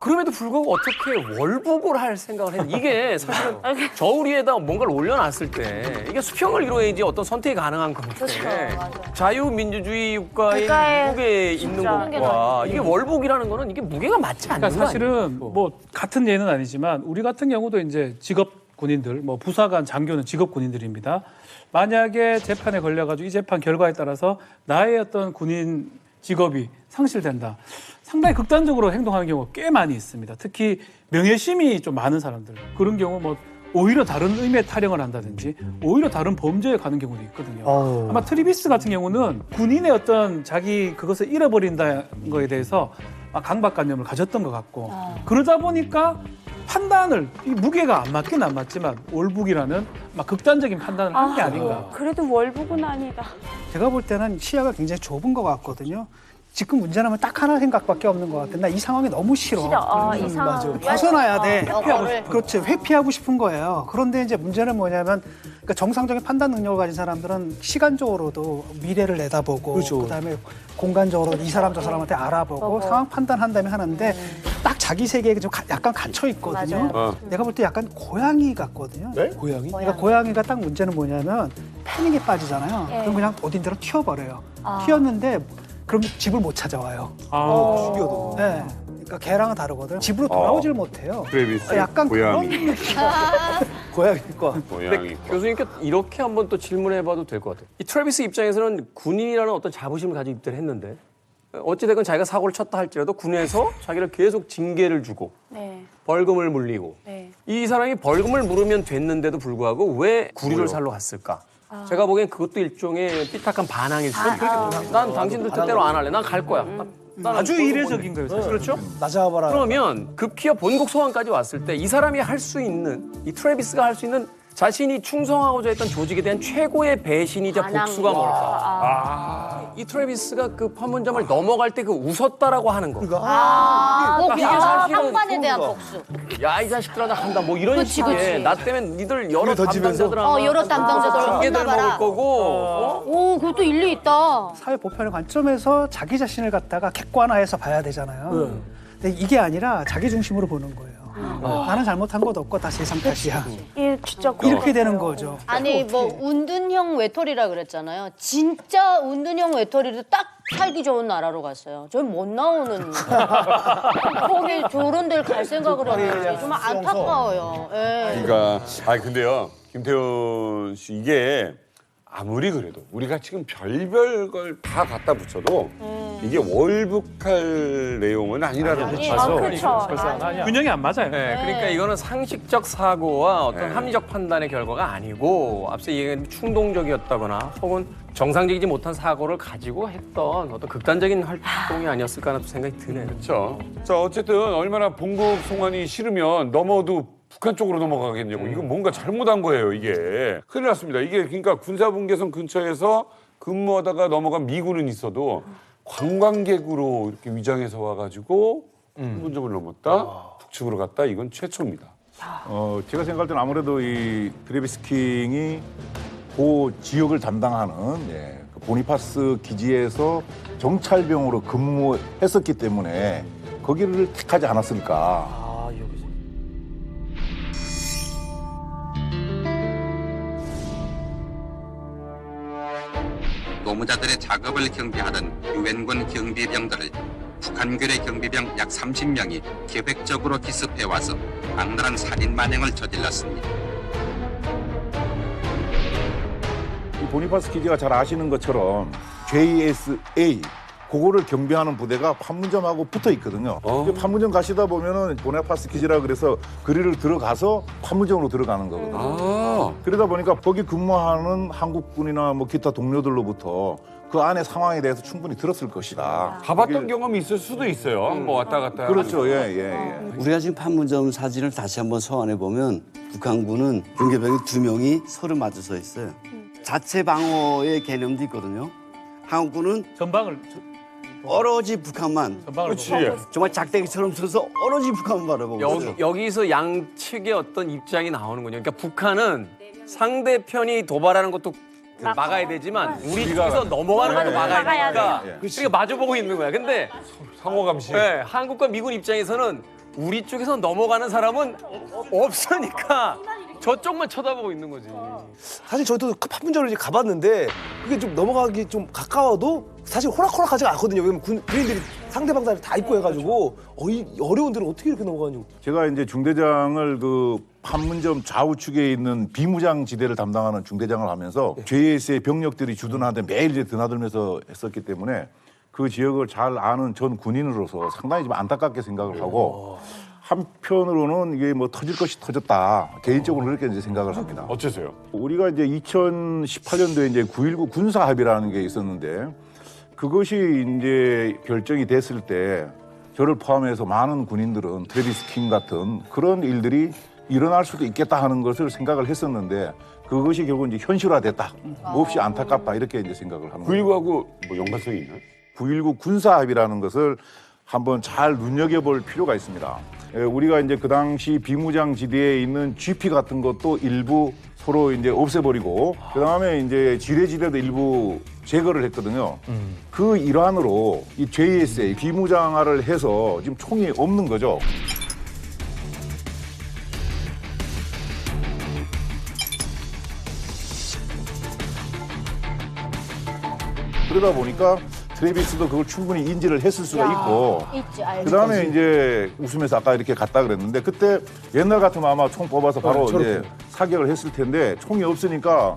그럼에도 불구하고 어떻게 월북을 할 생각을 했는지 이게 사실은 저울 위에다 뭔가를 올려놨을 때 이게 수평을 이루어야지 어떤 선택이 가능한 건데 그렇죠, 맞아요. 자유민주주의 국가의 국가에 미국에 있는 진짜 것과 이게 월북이라는 거는 이게 무게가 맞지 않는 그러니까 거 아니에요? 사실은 뭐 같은 예는 아니지만 우리 같은 경우도 이제 직업 군인들, 뭐 부사관, 장교는 직업 군인들입니다. 만약에 재판에 걸려가지고 이 재판 결과에 따라서 나의 어떤 군인 직업이 상실된다. 상당히 극단적으로 행동하는 경우가 꽤 많이 있습니다. 특히 명예심이 좀 많은 사람들. 그런 경우 뭐 오히려 다른 의미의 타령을 한다든지 오히려 다른 범죄에 가는 경우도 있거든요. 아마 트리비스 같은 경우는 군인의 어떤 자기 그것을 잃어버린다는 거에 대해서 강박관념을 가졌던 것 같고 그러다 보니까 판단을 이 무게가 안 맞긴 안 맞지만 월북이라는 막 극단적인 판단을 한 게 아닌가. 그래도 월북은 아니다. 제가 볼 때는 시야가 굉장히 좁은 것 같거든요. 지금 문제는 так 하나 생각밖에 없는 것 같아. 나 이 상황이 너무 싫어. 이 상황. 맞아. 벗어나야 돼. 회피하고 그렇지. 회피하고 싶은 거예요. 그런데 이제 문제는 뭐냐면 그러니까 정상적인 판단 능력을 가진 사람들은 시간적으로도 미래를 내다보고 그렇죠. 그다음에 공간적으로 이 사람 저 사람한테 알아보고 상황 판단한 다음에 하는데 딱 자기 세계에 좀 약간 갇혀 있거든요. 내가 볼 때 약간 고양이 같거든요. 네? 고양이? 그러니까 고양이가 딱 문제는 뭐냐면 패닉에 빠지잖아요. 예. 그럼 그냥 어딘가로 튀어버려요. 튀었는데 그럼 집을 못 찾아와요. 죽여도. 네. 그러니까 개랑은 다르거든. 집으로 돌아오질 못해요. 트래비스 약간 고양이. 그런 느낌. 고양이과. 고양이. 교수님께 이렇게 한번 또 질문해봐도 될 것 같아요. 이 트래비스 입장에서는 군인이라는 어떤 자부심을 가지고 입대를 했는데 어찌됐건 자기가 사고를 쳤다 할지라도 군에서 자기를 계속 징계를 주고 네. 벌금을 물리고 네. 이 사람이 벌금을 물으면 됐는데도 불구하고 왜 구리를 살러 갔을까? 제가 보기엔 그것도 일종의 삐딱한 반항일 수도 있죠. 난 당신들 뜻대로 안 할래. 난 갈 거야. 나는 아주 벌금 이례적인 거예요. 사실. 그렇죠? 나 잡아라. 그러면 급기야 본국 소환까지 왔을 때 이 사람이 할 수 있는 이 트래비스가 할 수 있는 자신이 충성하고자 했던 조직에 대한 최고의 배신이자 반항. 복수가 뭘까? 이 트래비스가 그 판문점을 넘어갈 때 그 웃었다라고 하는 거. 뭐 이게 사실은 상반에 대한 복수. 야 이 자식들아 나 한다 뭐 이런 그치, 식의 그치. 나 때문에 니들 여러 던지면서? 담당자들 여러 담당자들 징계들 혼나봐라. 먹을 거고 오, 그것도 일리 있다. 사회 보편의 관점에서 자기 자신을 갖다가 객관화해서 봐야 되잖아요. 근데 이게 아니라 자기 중심으로 보는 거예요. 나는 잘못한 것도 없고 다 세상 탓이야. 이 진짜 이렇게 되는 거죠. 아니 뭐 운둔형 외톨이라 그랬잖아요. 진짜 운둔형 외톨이도 딱 살기 좋은 나라로 갔어요. 저희 못 나오는 거기 저런 데를 갈 생각을 했는지 정말 안타까워요. 예. 그러니까 근데요 김태현 씨 이게 아무리 그래도 우리가 지금 별별 걸 다 갖다 붙여도 이게 월북할 내용은 아니라는 거죠. 그렇죠. 균형이 안 맞아요. 네, 그러니까 이거는 상식적 사고와 어떤 합리적 판단의 결과가 아니고 앞서 얘기한 충동적이었다거나 혹은 정상적이지 못한 사고를 가지고 했던 어떤 극단적인 활동이 아니었을까 하는 생각이 드네요. 그렇죠. 자 어쨌든 얼마나 본국 송환이 싫으면 넘어도 북한 쪽으로 넘어가겠냐고. 이건 뭔가 잘못한 거예요, 이게. 큰일 났습니다. 이게 그러니까 군사분계선 근처에서 근무하다가 넘어간 미군은 있어도 관광객으로 이렇게 위장해서 와가지고 판문점을 넘었다, 북측으로 갔다, 이건 최초입니다. 제가 생각할 때는 아무래도 이 트래비스 킹이 그 지역을 담당하는 그 보니파스 기지에서 정찰병으로 근무했었기 때문에 거기를 택하지 않았을까. 노무자들의 작업을 경비하던 유엔군 경비병들을 북한군의 경비병 약 30명이 계획적으로 기습해와서 악랄한 살인 만행을 저질렀습니다. 이 보니파스 기지가 잘 아시는 것처럼 JSA 그거를 경비하는 부대가 판문점하고 붙어 있거든요. 판문점 가시다 보면은 보니파스 기지라 그래서 거리를 들어가서 판문점으로 들어가는 거거든요. 그러다 보니까 거기 근무하는 한국군이나 뭐 기타 동료들로부터 그 안의 상황에 대해서 충분히 들었을 것이다. 가봤던 경험이 있을 수도 있어요. 뭐 왔다 갔다. 그렇죠. 예. 우리가 지금 판문점 사진을 다시 한번 소환해 보면 북한군은 경계병이 2명이 서로 마주 서 있어요. 자체 방어의 개념도 있거든요. 한국군은 전방을 오로지 북한만 전방을 그렇지. 보고. 정말 작대기처럼 서서 오로지 북한만 바라보고 있어요. 여기서 양측의 어떤 입장이 나오는군요. 그러니까 북한은 상대편이 도발하는 것도 막아야 되지만 우리 쪽에서 넘어가는 것도 막아야 되니까 그러니까 마주보고 있는 거야. 근데 상호감시. 네, 한국과 미군 입장에서는 우리 쪽에서 넘어가는 사람은 없으니까 저쪽만 쳐다보고 있는 거지. 사실 저희도 그 판문점을 이제 가봤는데 그게 좀 넘어가기 좀 가까워도 사실 호락호락하지가 않거든요. 왜냐면 군인들이 상대방 다 입고 해가지고 이 어려운 데를 어떻게 이렇게 넘어가는지. 제가 이제 중대장을 그 판문점 좌우측에 있는 비무장 지대를 담당하는 중대장을 하면서 JS의 병력들이 주둔하는데 매일 이제 드나들면서 했었기 때문에 그 지역을 잘 아는 전 군인으로서 상당히 좀 안타깝게 생각을 하고 한편으로는 이게 뭐 터질 것이 터졌다. 개인적으로 그렇게 이제 생각을 합니다. 어째서요? 우리가 이제 2018년도에 이제 9.19 군사 합의라는 게 있었는데 그것이 이제 결정이 됐을 때 저를 포함해서 많은 군인들은 트래비스 킹 같은 그런 일들이 일어날 수도 있겠다 하는 것을 생각을 했었는데 그것이 결국 이제 현실화됐다. 몹시 안타깝다 이렇게 이제 생각을 합니다. 9.19하고 뭐 연관성이 있나요? 9.19 군사 합의라는 것을 한번 잘 눈여겨볼 필요가 있습니다. 우리가 이제 그 당시 비무장 지대에 있는 GP 같은 것도 일부 서로 이제 없애버리고 그 다음에 이제 지뢰지대도 일부 제거를 했거든요. 그 일환으로 이 JSA 비무장화를 해서 지금 총이 없는 거죠. 그러다 보니까 트래비스도 그걸 충분히 인지를 했을 수가 있고 있지, 알지. 그다음에 이제 웃으면서 아까 이렇게 갔다 그랬는데 그때 옛날 같으면 아마 총 뽑아서 바로 이제 사격을 했을 텐데 총이 없으니까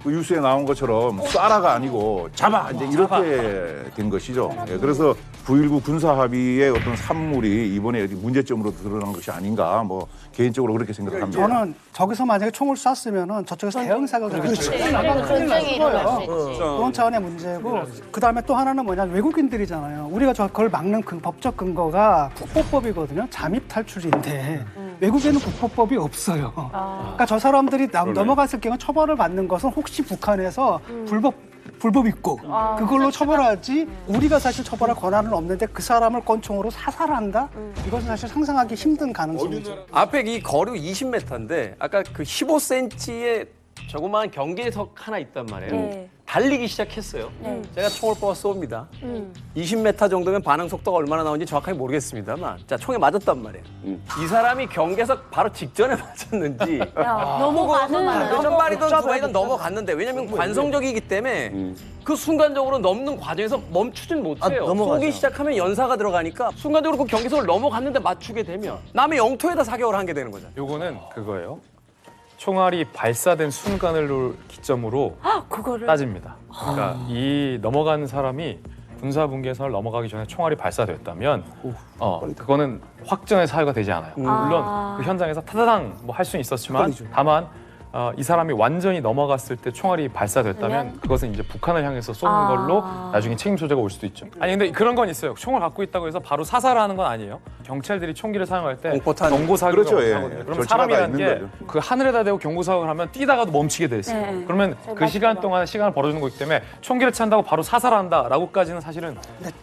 그 뉴스에 나온 것처럼 쏴라가 아니고 잡아 이제 이렇게 된 것이죠. 예, 그래서 9.19 군사 합의의 어떤 산물이 이번에 문제점으로 드러난 것이 아닌가 뭐 개인적으로 그렇게 생각합니다. 저는 저기서 만약에 총을 쐈으면 저쪽에서 대응 사격을 그래서 전쟁이 일어날 수 있지. 그런 차원의 문제고 그다음에 또 하나는 뭐냐면 외국인들이잖아요. 우리가 저걸 막는 법적 근거가 국보법이거든요. 잠입 탈출인데 외국에는 국보법이 없어요. 그러니까 저 사람들이 넘어갔을 경우 처벌을 받는 것은 혹시 북한에서 불법 입국 그걸로 처벌하지 우리가 사실 처벌할 권한은 없는데 그 사람을 권총으로 사살한다? 이것은 사실 상상하기 힘든 가능성이죠. 앞에 이 거리 20m인데 아까 그 15cm의 조그마한 경계석 하나 있단 말이에요. 네. 달리기 시작했어요. 제가 총을 뽑아 쏩니다. 20m 정도면 반응 속도가 얼마나 나오는지 정확하게 모르겠습니다만 자 총에 맞았단 말이에요. 이 사람이 경계석 바로 직전에 맞았는지 넘어가는 좀 빠르든 두 발이든 넘어갔는데 왜냐면 관성적이기 때문에 그 순간적으로 넘는 과정에서 멈추진 못해요. 쏘기 시작하면 연사가 들어가니까 순간적으로 그 경계석을 넘어갔는데 맞추게 되면 남의 영토에다 사격을 한 게 되는 거잖아요. 요거는 그거예요. 총알이 발사된 순간을 기점으로 따집니다. 그러니까 이 넘어가는 사람이 군사 분계선을 넘어가기 전에 총알이 발사됐다면 그거는 확정의 사유가 되지 않아요. 물론 그 현장에서 타다당 뭐 할 수는 있었지만 다만 이 사람이 완전히 넘어갔을 때 총알이 발사됐다면 그것은 이제 북한을 향해서 쏘는 걸로 나중에 책임 소재가 올 수도 있죠. 아니 근데 그런 건 있어요. 총을 갖고 있다고 해서 바로 사살하는 건 아니에요. 경찰들이 총기를 사용할 때 경고 사격을 그렇죠, 예. 하거든요. 그러면 절차가 다 사람이라는 있는 게 거죠. 그 하늘에다 대고 경고 사격을 하면 뛰다가도 멈추게 돼 있어요. 그러면 그 시간 동안 시간을 벌어주는 거기 때문에 총기를 찬다고 바로 사살한다라고까지는 사실은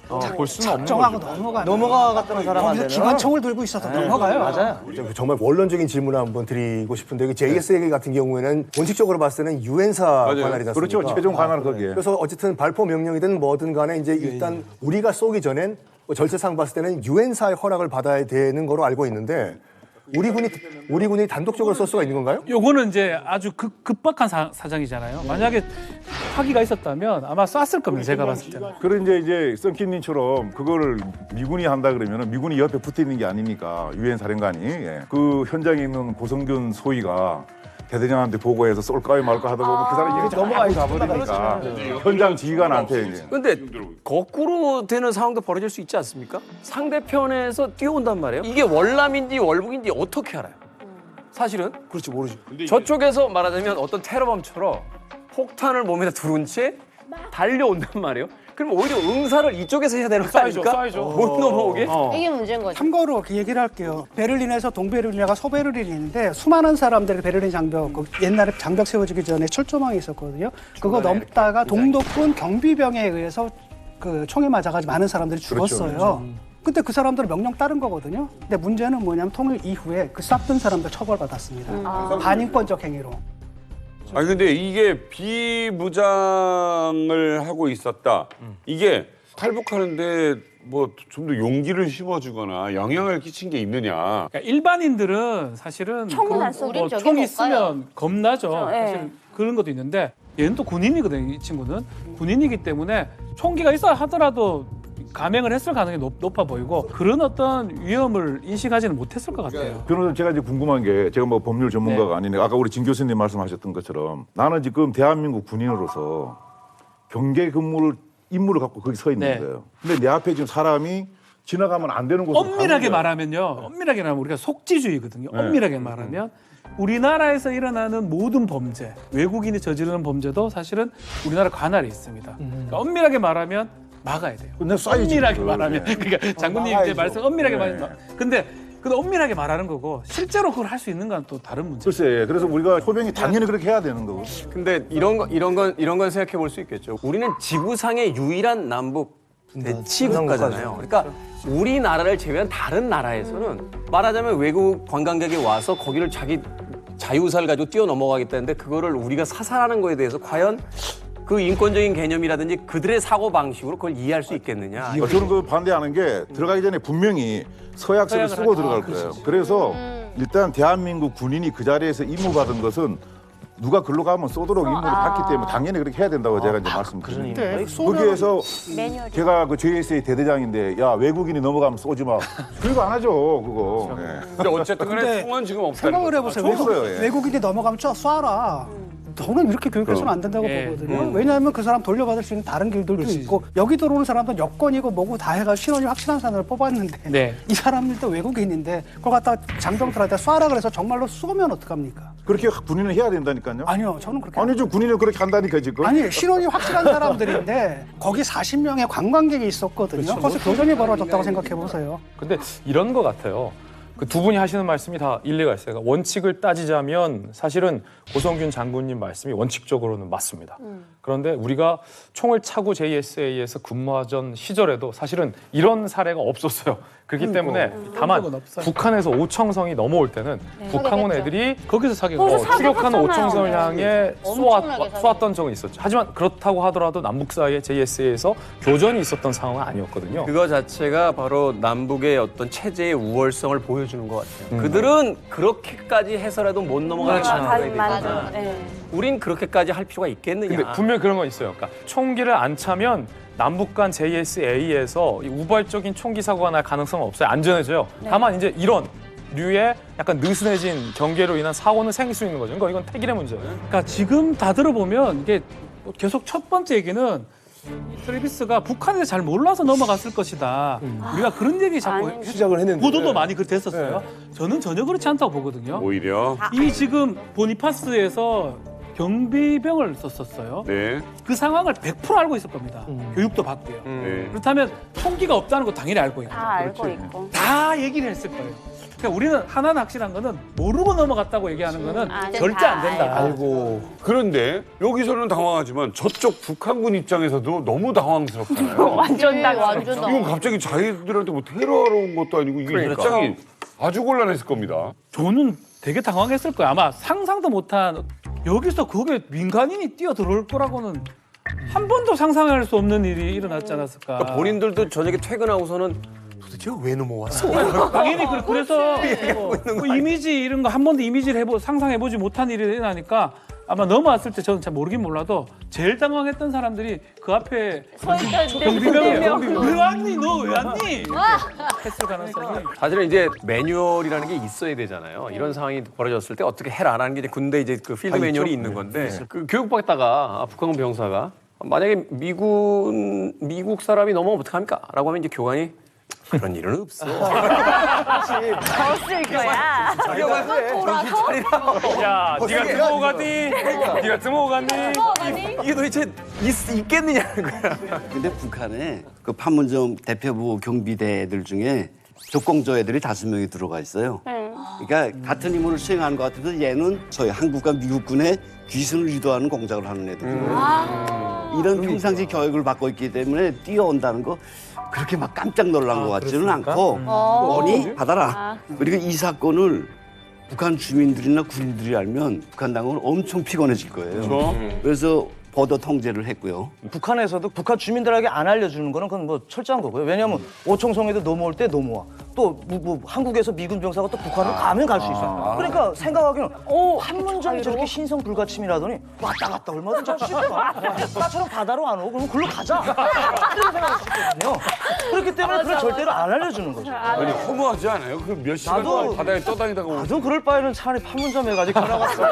볼 수는 없는 작정하고 거죠. 넘어갔다는 사람한테는 기관총을 들고 있어도 넘어가요. 맞아요. 정말 원론적인 질문을 한번 드리고 싶은데 그 JSA 같은 경우에는 원칙적으로 봤을 때는 유엔사 관할이지 않습니까? 그렇죠. 최종 관할 거기에. 그래서 어쨌든 발포 명령이든 뭐든 간에 이제 일단 우리가 쏘기 전엔 뭐 절차상 봤을 때는 유엔사의 허락을 받아야 되는 거로 알고 있는데 우리 군이 단독적으로 쏠 수가 있는 건가요? 요거는 이제 아주 급박한 사정이잖아요. 만약에 파기가 있었다면 아마 쐈을 겁니다. 제가 봤을 때는. 그런 이제 썬킴님처럼 그거를 미군이 한다 그러면 미군이 옆에 붙어 있는 게 아닙니까? 유엔 사령관이. 예. 그 현장에 있는 고성균 소위가 대대장한테 보고해서 쏠까요 말까 하다 보면 그 사람이 이렇게 넘어가고 가버리니까 현장 지휘관한테 이제. 근데 거꾸로 되는 상황도 벌어질 수 있지 않습니까? 상대편에서 뛰어온단 말이에요. 이게 월남인지 월북인지 어떻게 알아요? 사실은 그렇지 모르죠. 저쪽에서 말하자면 어떤 테러범처럼 폭탄을 몸에다 두른 채 달려온단 말이에요. 그럼 오히려 응사를 이쪽에서 해야 되는 거 아닙니까? 못 넘어오게? 이게 문제인 거죠. 참고로 그 얘기를 할게요. 베를린에서 동베를린과 서베를린인데 수많은 사람들이 베를린 장벽, 그 옛날에 장벽 세워지기 전에 철조망이 있었거든요. 그거 넘다가 동독군 경비병에 의해서 그 총에 맞아가지고 많은 사람들이 죽었어요. 근데 그 사람들은 명령 따른 거거든요. 근데 문제는 뭐냐면 통일 이후에 그 쐈던 사람들 처벌받았습니다. 반인권적 행위로. 아니 근데 이게 비무장을 하고 있었다. 이게 탈북하는데 뭐 좀 더 용기를 심어주거나 영향을 끼친 게 있느냐. 그러니까 일반인들은 사실은 총은 안 쏘고. 우린 저기 총 못 있으면 겁나죠. 그렇죠, 예. 사실 그런 것도 있는데 얘는 또 군인이거든요. 이 친구는 군인이기 때문에 총기가 있어야 하더라도 감행을 했을 가능성이 높아 보이고 그런 어떤 위험을 인식하지는 못했을 것 같아요. 변호사님 제가 이제 궁금한 게 제가 뭐 법률 전문가가 아니네. 아까 우리 진 교수님 말씀하셨던 것처럼 나는 지금 대한민국 군인으로서 경계 근무를 임무를 갖고 거기 서 있는 네. 거예요. 근데 내 앞에 지금 사람이 지나가면 안 되는 곳으로 엄밀하게 가는 거예요. 말하면요. 엄밀하게 말하면 우리가 속지주의거든요. 네. 엄밀하게 말하면 우리나라에서 일어나는 모든 범죄, 외국인이 저지르는 범죄도 사실은 우리나라 관할에 있습니다. 그러니까 엄밀하게 말하면 막아야 돼요. 근데 쏴야지, 엄밀하게 그걸. 말하면 네. 그러니까 장군님 이제 말씀 엄밀하게 말하면 근데 엄밀하게 말하는 거고 실제로 그걸 할 수 있는 건 또 다른 문제. 글쎄, 그래서 우리가 소병이 당연히 그렇게 해야 되는 거고. 근데 이런 건 생각해 볼 수 있겠죠. 우리는 지구상의 유일한 남북 대치 국가잖아요. 그러니까 우리나라를 제외한 다른 나라에서는 말하자면 외국 관광객이 와서 거기를 자기 자유사를 가지고 뛰어넘어가겠다는데 그거를 우리가 사살하는 거에 대해서 과연 그 인권적인 개념이라든지 그들의 사고 방식으로 그걸 이해할 수 있겠느냐. 저는 그 반대하는 게 들어가기 전에 분명히 서약서를 쓰고 들어갈 거예요. 그래서 일단 대한민국 군인이 그 자리에서 임무받은 것은 누가 글로 가면 쏘도록 임무를 받기 때문에 당연히 그렇게 해야 된다고 제가 이제 말씀드립니다. 근데 거기에서 매뉴얼이. 제가 그 JSA 대대장인데 야 외국인이 넘어가면 쏘지 마. 그거 안 하죠 그거. 네. 근데 어쨌든 간에 근데 총은 지금 없다는 생각을 거죠. 해보세요. 없어요, 예. 외국인이 넘어가면 쏴라. 저는 이렇게 교육해서는 안 된다고 예. 보거든요. 왜냐하면 그 사람 돌려받을 수 있는 다른 길들도 있고 여기 들어오는 사람도 여권이고 뭐고 다 해가지고 신원이 확실한 사람을 뽑았는데 네. 이 사람들도 외국인인데 그걸 갖다가 장병들한테 쏴라 그래서 정말로 쏘면 어떡합니까? 그렇게 군인은 해야 된다니까요. 아니요, 저는 그렇게 아니죠 군인은 그렇게 한다니까 지금. 아니 신원이 확실한 사람들인데 거기 40명의 관광객이 있었거든요. 거기서 교전이 벌어졌다고 생각해 보세요. 근데 이런 것 같아요. 그 두 분이 하시는 말씀이 다 일리가 있어요. 그러니까 원칙을 따지자면 사실은 고성균 장군님 말씀이 원칙적으로는 맞습니다. 그런데 우리가 총을 차고 JSA에서 근무하던 시절에도 사실은 이런 사례가 없었어요. 그렇기 때문에 다만 적은 없어요. 북한에서 오청성이 넘어올 때는 북한군 애들이 거기서 사격. 거기서 추격하는 사격했잖아요. 오청성을 향해 엄청나게 쏘았던 적은 있었죠. 하지만 그렇다고 하더라도 남북 사이에 JSA에서 교전이 있었던 상황은 아니었거든요. 그거 자체가 바로 남북의 어떤 체제의 우월성을 보여주는 것 같아요. 그들은 그렇게까지 해서라도 못 넘어가는 상황이 맞아. 되잖아. 예. 우린 그렇게까지 할 필요가 있겠느냐. 근데 분명히 그런 건 있어요. 그러니까 총기를 안 차면 남북 간 JSA에서 우발적인 총기 사고가 날 가능성은 없어요. 안전해져요. 다만 이제 이런 류의 약간 느슨해진 경계로 인한 사고는 생길 수 있는 거죠. 그러니까 이건 택일의 문제예요. 그러니까 지금 다 들어보면 이게 계속 첫 번째 얘기는 이 트래비스가 북한에 잘 몰라서 넘어갔을 것이다. 우리가 그런 얘기 자꾸 아니, 시작을 했는데 보도도 많이 그렇게 됐었어요. 저는 전혀 그렇지 않다고 보거든요. 오히려 이 지금 보니파스에서 경비병을 썼었어요. 네. 그 상황을 100% 알고 있을 겁니다. 교육도 받고요. 네. 그렇다면 총기가 없다는 거 당연히 알고 있고. 다 알고 있고. 다 얘기를 했을 거예요. 그러니까 우리는 하나는 확실한 거는 모르고 넘어갔다고 얘기하는 거는 아, 절대 안 된다. 알고 그런데 여기서는 당황하지만 저쪽 북한군 입장에서도 너무 당황스럽잖아요. 완전 다 완전 이건 갑자기 자기들한테 뭐 테러하러 온 것도 아니고 이게 입장이 아주 곤란했을 겁니다. 저는 되게 당황했을 거예요. 아마 상상도 못한 여기서 그게 민간인이 뛰어 들어올 거라고는 한 번도 상상할 수 없는 일이 일어났지 않았을까. 그러니까 본인들도 저녁에 퇴근하고서는 도대체 왜 넘어왔어? 당연히 그래서 뭐 이미지 이런 거 한 번도 이미지를 상상해보지 못한 일이 일어나니까 아마 넘어왔을 때 저는 잘 모르긴 몰라도 제일 당황했던 사람들이 그 앞에 경비병이 왜 왔니? 너 왜 왔니? 했을 가능성이. 사실은 이제 매뉴얼이라는 게 있어야 되잖아요. 이런 상황이 벌어졌을 때 어떻게 해라라는 게 이제 군대 이제 그 필드 매뉴얼이 있는 건데 그 교육받다가 북한군 병사가 만약에 미국 사람이 넘어오면 어떡합니까? 라고 하면 이제 교관이 그런 일은 없어. 졌을 거야. 야, 네가 들어오 갔니? 네가 들어오 갔니? 이게 도대체 있겠느냐는 거야. 근데 북한에 그 판문점 대표부 경비대들 중에 적공조 애들이 5명이 들어가 있어요. 그러니까 같은 임무를 수행하는 것 같아서 얘는 저희 한국과 미국군의 귀순을 유도하는 공작을 하는 애들이에요. 이런 평상시 교육을 받고 있기 때문에 뛰어온다는 거 그렇게 막 깜짝 놀란 것 같지는 않고 뻔히 받아라. 그리고 이 사건을 북한 주민들이나 군인들이 알면 북한 당국은 엄청 피곤해질 거예요. 그래서 버더 통제를 했고요. 북한에서도 북한 주민들에게 안 알려주는 거는 그건 뭐 철저한 거고요. 왜냐하면 오총성에도 넘어올 때 넘어와. 또 뭐 한국에서 미군 병사가 또 북한으로 가면 갈 수 있어. 그러니까 생각하기는 판문점이 저렇게 신성 불가침이라더니 왔다 갔다 얼마든지 할 수 있어. 나처럼 바다로 안 오고 그럼 글로 가자. 이런 생각했거든요. 그렇기 때문에 그걸 절대로 안 알려주는 거죠. 아니 허무하지 않아요? 그 몇 시간 동안 바다에 떠다니다가 오고. 나도 그럴 바에는 차라리 판문점에 가지고 걸어갔어요.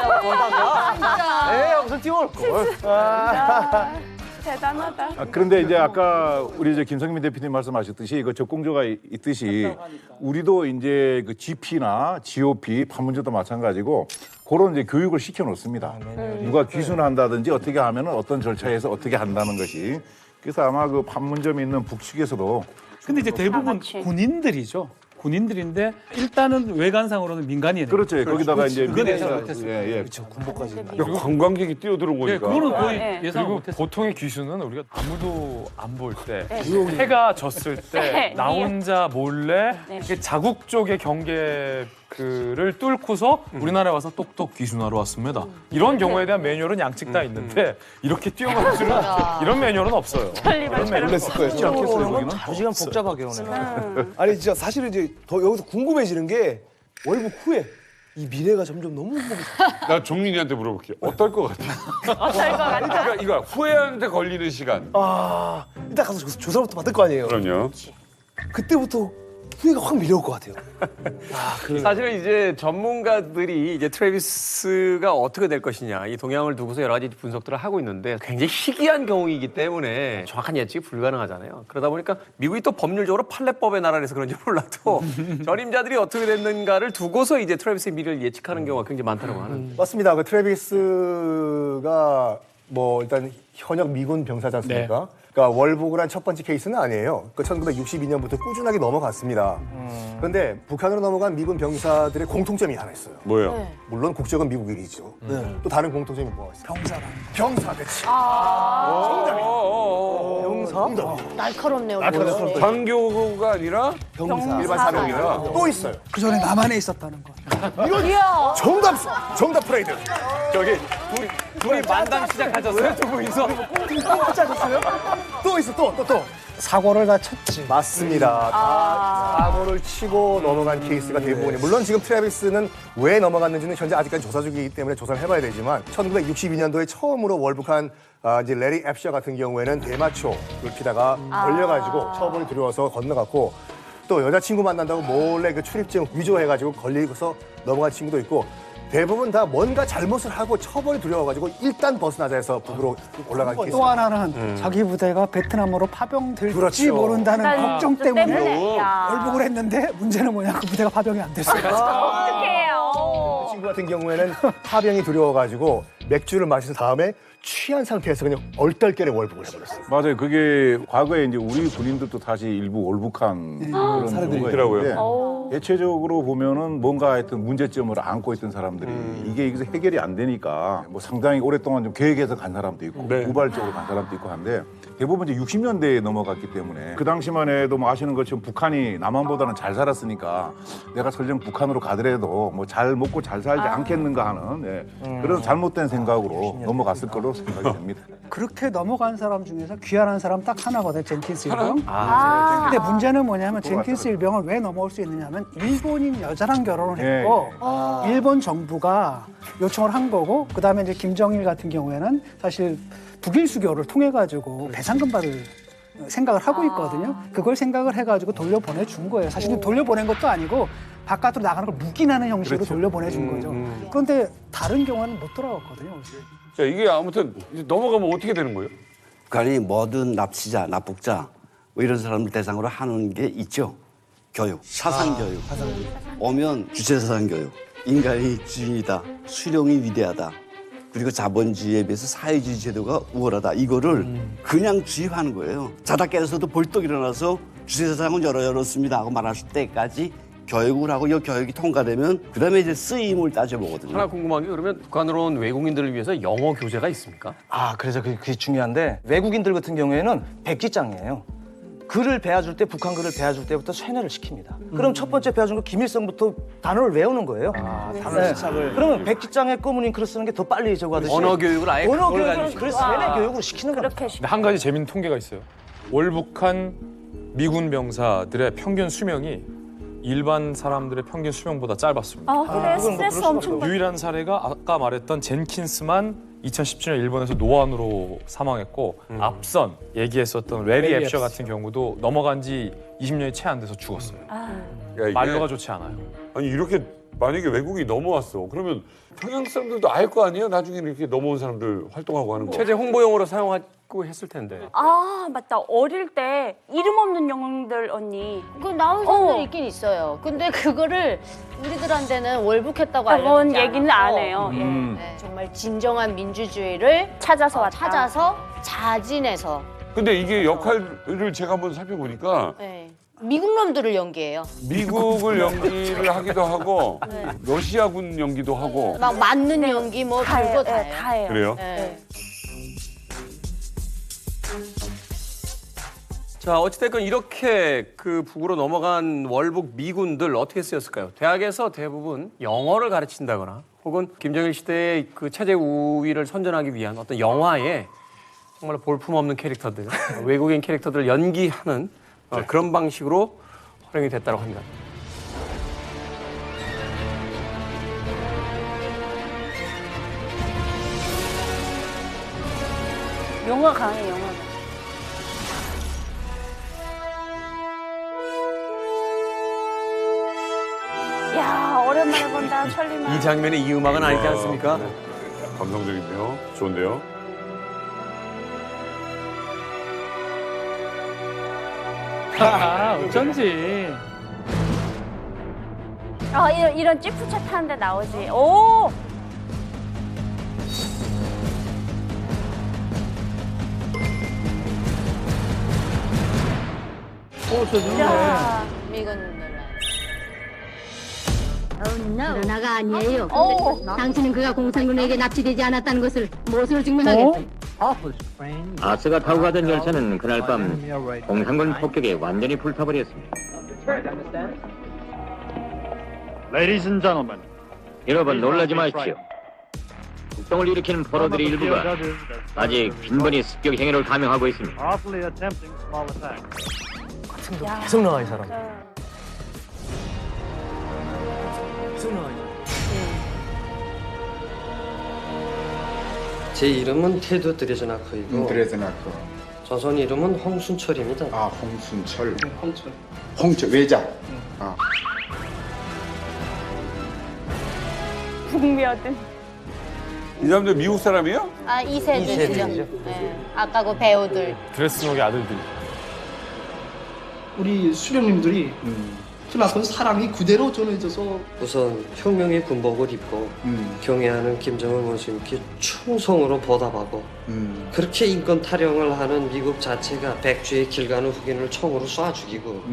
에이 무슨 뛰어올 걸. 대단하다. 그런데 이제 아까 우리 이제 김성민 대표님 말씀하셨듯이 그 적공조가 있듯이 우리도 이제 그 GP나 GOP 판문점도 마찬가지고 그런 이제 교육을 시켜 놓습니다. 누가 귀순한다든지 어떻게 하면은 어떤 절차에서 어떻게 한다는 것이. 그래서 아마 그 판문점에 있는 북측에서도 근데 이제 대부분 군인들이죠. 군인들인데 일단은 외관상으로는 민간이에요. 그렇죠. 거기다가 이제 그건 예상 못했어요. 예. 그렇죠. 군복까지. 관광객이 뛰어들어오니까. 예, 그거는 거의 예상 그리고 못했어요. 보통의 귀순은 우리가 아무도 안 볼 때, 해가 졌을 때 나 혼자 몰래 이렇게 자국 쪽의 경계를 뚫고서 우리나라에 와서 똑똑 귀순하러 왔습니다. 이런 경우에 대한 매뉴얼은 양측 다 있는데 이렇게 뛰어갈 줄은 이런 매뉴얼은 없어요. 이런 매뉴얼은 놀랐을 거예요. 쉽지 않겠어요. 거기는 자주시간 복잡하게 오네. 아니 진짜 사실은 이제 더 여기서 궁금해지는 게 월북 후에 이 미래가 점점 너무 보고 싶어. 나 종민이한테 물어볼게요. 어떨 것 같아? 어떨 것 같아? 그러니까 이거 후회하는데 걸리는 시간. 일단 가서 조사부터 받을 거 아니에요. 그럼요. 그때부터 후회가 확 밀려올 것 같아요. 사실은 이제 전문가들이 이제 트래비스가 어떻게 될 것이냐 이 동향을 두고서 여러 가지 분석들을 하고 있는데 굉장히 희귀한 경우이기 때문에 정확한 예측이 불가능하잖아요. 그러다 보니까 미국이 또 법률적으로 판례법의 나라라서 그런지 몰라도 전임자들이 어떻게 됐는가를 두고서 이제 트래비스의 미래를 예측하는 경우가 굉장히 많다고 하는. 맞습니다. 그 트래비스가 뭐 일단 현역 미군 병사지 않습니까? 그러니까 월북을 한 첫 번째 케이스는 아니에요. 그 1962년부터 꾸준하게 넘어갔습니다. 그런데 북한으로 넘어간 미군 병사들의 공통점이 하나 있어요. 뭐예요? 물론 국적은 미국인이죠. 또 다른 공통점이 뭐가 있어요? 병사랑. 병사, 그치. 정답이야. 날카롭네요. 장교가 아니라 병사. 일반 사병이라 또 있어요. 그 전에 남한에 있었다는 거. 정답 프레이드. 저기 둘이 만담 시작하셨어요? 두 분이서? 또 있어, 또. 사고를 다 쳤지. 맞습니다. 다 사고를 치고 넘어간 케이스가 대부분이에요. 물론 지금 트래비스는 왜 넘어갔는지는 현재 아직까지 조사 중이기 때문에 조사를 해봐야 되지만 1962년도에 처음으로 월북한 이제 레리 앱셔 같은 경우에는 대마초를 피다가 걸려가지고 처벌이 두려워서 건너갔고 또 여자친구 만난다고 몰래 그 출입증 위조해가지고 걸리고서 넘어간 친구도 있고 대부분 다 뭔가 잘못을 하고 처벌이 두려워가지고 일단 벗어나자 해서 북으로 올라간 케이스. 또 하나는 자기 부대가 베트남으로 파병될지 그렇죠. 모른다는 걱정 때문에 야. 월북을 했는데 문제는 뭐냐 그 부대가 파병이 안 됐어요. 어떡해요. 그 친구 같은 경우에는 파병이 두려워가지고 맥주를 마신 다음에 취한 상태에서 그냥 얼떨결에 월북을 해버렸어요. 맞아요. 그게 과거에 이제 우리 군인들도 다시 일부 월북한 그런 사례들이 경우가 있더라고요. 있는데 대체적으로 보면은 뭔가 하여튼 문제점을 안고 있던 사람들이 이게 여기서 해결이 안 되니까 뭐 상당히 오랫동안 좀 계획해서 간 사람도 있고 네. 우발적으로 간 사람도 있고 한데 대부분 이제 60년대에 넘어갔기 때문에 그 당시만 해도 뭐 아시는 것처럼 북한이 남한보다는 잘 살았으니까 내가 설령 북한으로 가더라도 뭐 잘 먹고 잘 살지 않겠는가 하는 그런 잘못된 생각으로 넘어갔을 걸로 생각이 됩니다. 그렇게 넘어간 사람 중에서 귀환한 사람 딱 하나거든, 젠킨스 일병. 네, 근데 문제는 뭐냐면 젠킨스 일병을 왜 넘어올 수 있느냐면 일본인 여자랑 결혼을 했고 일본 정부가 요청을 한 거고 그다음에 이제 김정일 같은 경우에는 사실 북일 수교를 통해 가지고 배상금 받을 생각을 하고 있거든요. 그걸 생각을 해가지고 돌려보내준 거예요. 사실은 돌려보낸 것도 아니고 바깥으로 나가는 걸 묵인하는 형식으로 돌려보내준 거죠. 그런데 다른 경우는 못 돌아왔거든요. 자, 이게 아무튼 넘어가면 어떻게 되는 거예요? 북한이 뭐든 납치자, 납북자 뭐 이런 사람들 대상으로 하는 게 있죠. 교육, 사상교육. 오면 주체사상교육. 인간이 주인이다. 수령이 위대하다. 그리고 자본주의에 비해서 사회주의 제도가 우월하다. 이거를 그냥 주입하는 거예요. 자다 깨서도 벌떡 일어나서 주체사상은 열었습니다 하고 말할 때까지 교육을 하고 이 교육이 통과되면 그다음에 이제 쓰임을 따져보거든요. 하나 궁금한 게 그러면 북한으로 온 외국인들을 위해서 영어 교재가 있습니까? 그래서 그게 중요한데 외국인들 같은 경우에는 백지장이에요. 글을 배워줄 때 북한 글을 배워줄 때부터 세뇌를 시킵니다. 그럼 첫 번째 배워준 거 김일성부터 단어를 외우는 거예요. 단어 시작을. 그러면 백지장에 검은 잉크를 쓰는 게 더 빨리 적어하듯이 언어 교육을 아예 언어 그걸 교육을 가지고 그 세뇌 교육으로 시키는 거예요. 근데 한 가지 재밌는 통계가 있어요. 월북한 미군 병사들의 평균 수명이 일반 사람들의 평균 수명보다 짧았습니다. 아, 그래. 스트레스 엄청 받 유일한 사례가 아까 말했던 젠킨스만 2017년 일본에서 노안으로 사망했고 앞선 얘기했었던 레리 앱셔 같은 경우도 넘어간 지 20년이 채 안 돼서 죽었어요. 야, 이게- 말로가 좋지 않아요. 아니 이렇게 만약에 외국이 넘어왔어. 그러면 평양 사람들도 알 거 아니에요? 나중에 이렇게 넘어온 사람들 활동하고 하는 거. 체제 홍보용으로 사용하고 했을 텐데. 아, 맞다. 어릴 때 이름 없는 영웅들 언니. 그 나온 사람들 있긴 있어요. 근데 그거를 우리들한테는 월북했다고 그건 알려주지 얘기는 않았고, 안 해요. 예. 네, 정말 진정한 민주주의를 찾아서 왔다. 찾아서 자진해서 근데 이게 역할을 제가 한번 살펴보니까 네. 미국 놈들을 연기해요. 미국을 연기를 하기도 하고 러시아군 연기도 하고 막 맞는 연기 뭐 다 해요. 별거 다 예, 해요. 다 해요. 그래요? 네. 자, 어찌됐건 이렇게 그 북으로 넘어간 월북 미군들 어떻게 쓰였을까요? 대학에서 대부분 영어를 가르친다거나 혹은 김정일 시대의 그 체제 우위를 선전하기 위한 어떤 영화에 정말 볼품없는 캐릭터들, 외국인 캐릭터들을 연기하는 그런 방식으로 활용이 됐다고 합니다. 영화 강해, 영화. 야, 오랜만에 본다, 천리만. 이 장면에 이 음악은 아니지 않습니까? 감성적인데요. 좋은데요. 아, 어쩐지. 아, 이런 찌푸차 타는데 나오지. 오! 저 좋네. 야. 미군들. 그러나가 아니에요. 오! 당신은 그가 공산군에게 납치되지 않았다는 것을 무엇으로 증명하겠어요? 아스가 타고 가던 열차는 그날 밤 공산군 폭격에 완전히 불타버렸습니다. Ladies and gentlemen, 여러분 놀라지 마십시오. 국동을 일으키는 포로들의 일부가 아직 빈번히 습격 행위를 감행하고 있습니다. awfully attempting small attacks. 계속 나와 이 사람. 제 이름은 테드 드레즈나크이고 드레즈나크. 조선 이름은 홍순철입니다. 아, 홍순철. 홍철 외자. 아. 북미어든. 이 사람들 미국 사람이에요? 아, 이세들이죠. 네. 아까 그 배우들. 드레스녹의 아들들. 우리 수령님들이 그만큼 사랑이 그대로 전해져서 우선 혁명의 군복을 입고 경애하는 김정은 원수님께 충성으로 보답하고 그렇게 인권 타령을 하는 미국 자체가 백주의 길 가는 흑인을 총으로 쏴 죽이고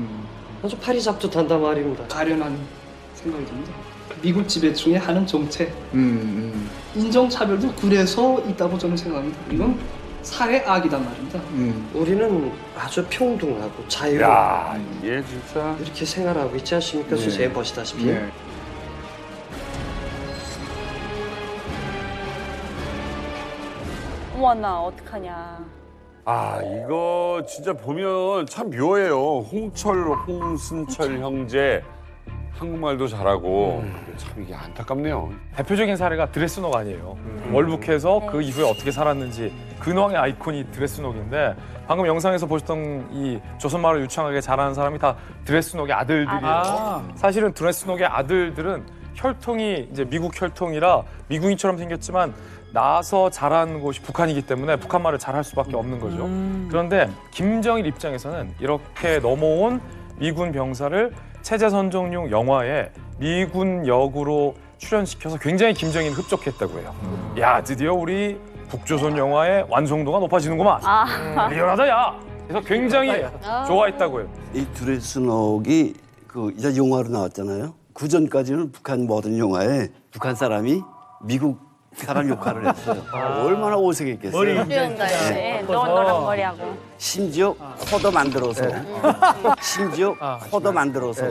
아주 파리 잡듯한단 말입니다. 가련한 생각이 듭니다. 미국 지배층의 하는 정책, 인종차별도 그래서 있다고 저는 생각합니다. 이건 사회 악이단 말입니다. 우리는 아주 평등하고 자유롭고 야, 이게 진짜 이렇게 생활하고 있지 않습니까? 네. 선생님 보시다시피. 네. 어머나, 어떡하냐. 아 이거 진짜 보면 참 묘해요. 홍철, 홍순철 형제 한국말도 잘하고 참 이게 안타깝네요. 대표적인 사례가 드레스녹 아니에요. 월북해서 그 이후에 어떻게 살았는지 근황의 아이콘이 드레스녹인데 방금 영상에서 보셨던 이 조선말을 유창하게 잘하는 사람이 다 드레스녹의 아들들이에요. 사실은 드레스녹의 아들들은 혈통이 이제 미국 혈통이라 미국인처럼 생겼지만 나서 자란 곳이 북한이기 때문에 북한말을 잘할 수밖에 없는 거죠. 그런데 김정일 입장에서는 이렇게 넘어온 미군 병사를 체제선정용 영화에 미군 역으로 출연시켜서 굉장히 김정일을 흡족했다고 해요. 야, 드디어 우리 북조선 영화의 완성도가 높아지는구만. 리얼하다, 야! 그래서 굉장히 좋아했다고 해요. 이 드레스녹이 그 이제 영화로 나왔잖아요. 그 전까지는 북한 모든 영화에 북한 사람이 미국 사람 역할을 했어요. 얼마나 어색했겠어요. 네, 노란 머리하고. 심지어 코도 만들어서 심지어 코도 만들어서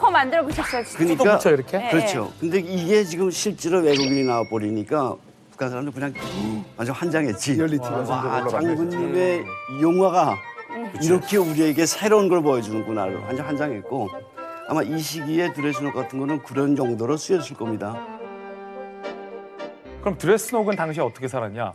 코 만들어 보셨어요, 진짜? 그러니까 붙여, 이렇게? 네. 그렇죠. 근데 이게 지금 실제로 외국인이 나와 버리니까 북한 사람들 그냥 완전 환장했지. 리얼리티가 점점 와, 올라가네. 장군님의 용화가 이렇게 우리에게 새로운 걸 보여주는구나를 완전 환장했고 아마 이 시기에 드레스녹 같은 거는 그런 정도로 쓰였을 겁니다. 그럼 드레스녹은 당시에 어떻게 살았냐?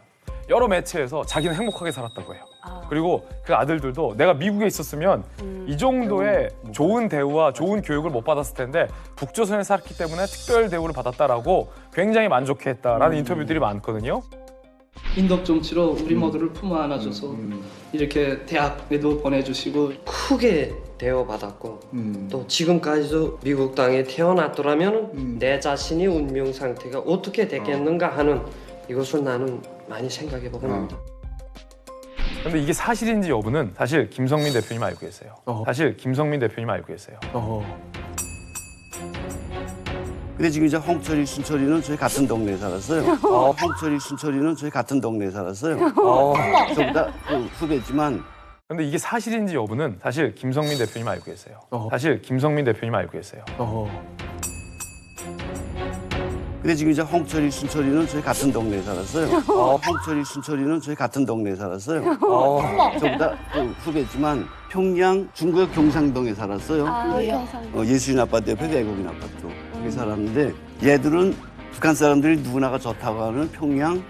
여러 매체에서 자기는 행복하게 살았다고 해요. 그리고 그 아들들도 내가 미국에 있었으면 이 정도의 좋은 대우와 좋은 교육을 못 받았을 텐데 북조선에 살았기 때문에 특별 대우를 받았다라고 굉장히 만족해했다라는 인터뷰들이 많거든요. 인덕 정치로 우리 모두를 품 안아줘서 이렇게 대학에도 보내주시고 크게 대우받았고 또 지금까지도 미국 땅에 태어났더라면 내 자신이 운명 상태가 어떻게 됐겠는가 하는 이것을 나는 많이 생각해보고 합니다. 근데 이게 사실인지 여부는 사실 김성민 대표님 알고 계세요. 사실 김성민 대표님 알고 계세요. 근데 지금 이제 홍철이, 순철이는 저희 같은 동네에 살았어요. 홍철이, 순철이는 저희 같은 동네에 살았어요. 좀 다 후배지만. 근데 이게 사실인지 여부는 사실 김성민 대표님 알고 계세요. 사실 김성민 대표님 알고 계세요. 근데 지금 이제 홍철이, 순철이는 저희 같은 동네에 살았어요. 홍철이, 순철이는 저희 같은 동네에 살았어요. 좀 다 후배지만 평양 중구역 경상동에 살았어요. 예수인 아파트 옆에 외국인 아파트. 거기 살았는데 얘들은 북한 사람들이 누구나가 좋다고 하는 평양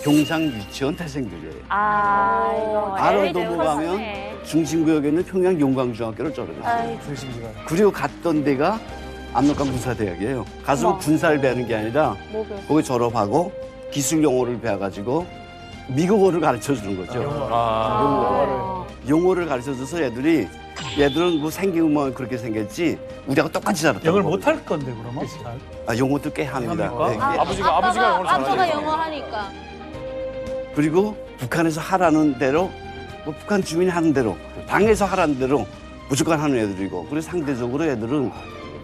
경상 유치원 태생들이에요. 바로 넘어가면 중심구역에 있는 평양 용광중학교를 졸업했어요. 그리고 갔던 데가 압록강 군사대학이에요. 가서 군사를 배우는 게 아니라 거기 졸업하고 기술 용어를 배워가지고 미국어를 가르쳐주는 거죠. 용어를 가르쳐줘서 얘들은 뭐 생기면 뭐 그렇게 생겼지 우리하고 똑같이 자랐다고. 영어를 못할 건데 그러면? 용어도 꽤 합니다. 네. 아버지가 영어를 잘하죠. 아빠가 영어 하니까. 그리고 북한에서 하라는 대로 뭐 북한 주민이 하는 대로 당에서 하라는 대로 무조건 하는 애들이고 그래서 상대적으로 애들은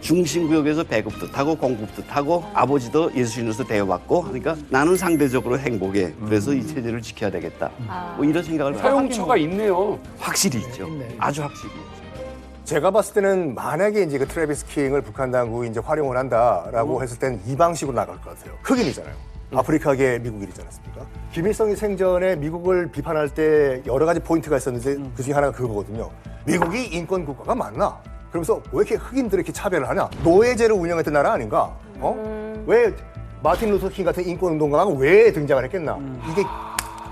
중심구역에서 배급도 타고 공급도 타고 아버지도 예수인으로서 대우받고 하니까 나는 상대적으로 행복해. 그래서 이 체제를 지켜야 되겠다. 뭐 이런 생각을 사용처가 있네요. 확실히 있죠. 아주 확실히 있죠. 제가 봤을 때는 만약에 이제 그 트래비스 킹을 북한 당국이 이제 활용을 한다라고 했을 때는 이 방식으로 나갈 것 같아요. 흑인이잖아요. 아프리카계 미국인이지 않습니까? 김일성이 생전에 미국을 비판할 때 여러 가지 포인트가 있었는데 그 중에 하나가 그거거든요. 미국이 인권 국가가 맞나? 그러면서 왜 이렇게 흑인들을 이렇게 차별을 하냐? 노예제를 운영했던 나라 아닌가? 왜 마틴 루터 킹 같은 인권 운동가가 왜 등장을 했겠나? 이게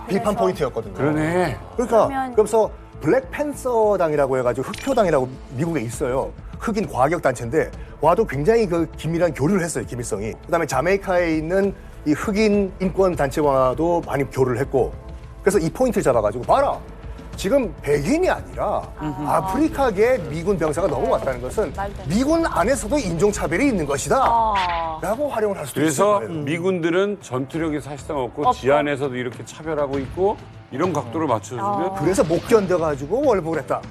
비판 포인트였거든요. 그러네. 그러니까 그러면서 블랙팬서당이라고 해가지고 흑표당이라고 미국에 있어요. 흑인 과격 단체인데 와도 굉장히 그 긴밀한 교류를 했어요, 김일성이. 그다음에 자메이카에 있는 이 흑인 인권 단체와도 많이 교류를 했고. 그래서 이 포인트를 잡아가지고 봐라. 지금 백인이 아니라 아프리카계 미군 병사가 넘어왔다는 것은 미군 안에서도 인종차별이 있는 것이다 라고 활용을 할 수도 있어요. 그래서 미군들은 전투력이 사실상 없고 지안에서도 이렇게 차별하고 있고 이런 각도를 맞춰주면 그래서 못 견뎌가지고 월북을 했다.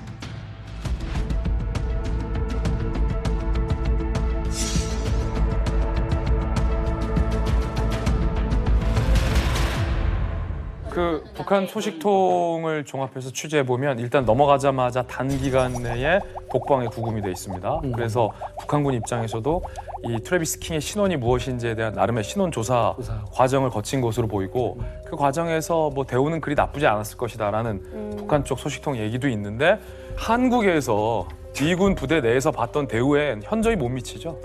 그 북한 소식통을 종합해서 취재해 보면 일단 넘어가자마자 단기간 내에 독방에 구금이 돼 있습니다. 그래서 북한군 입장에서도 이 트래비스 킹의 신원이 무엇인지에 대한 나름의 신원 조사 과정을 거친 것으로 보이고 그 과정에서 뭐 대우는 그리 나쁘지 않았을 것이다라는 북한 쪽 소식통 얘기도 있는데 한국에서 미군 부대 내에서 봤던 대우엔 현저히 못 미치죠.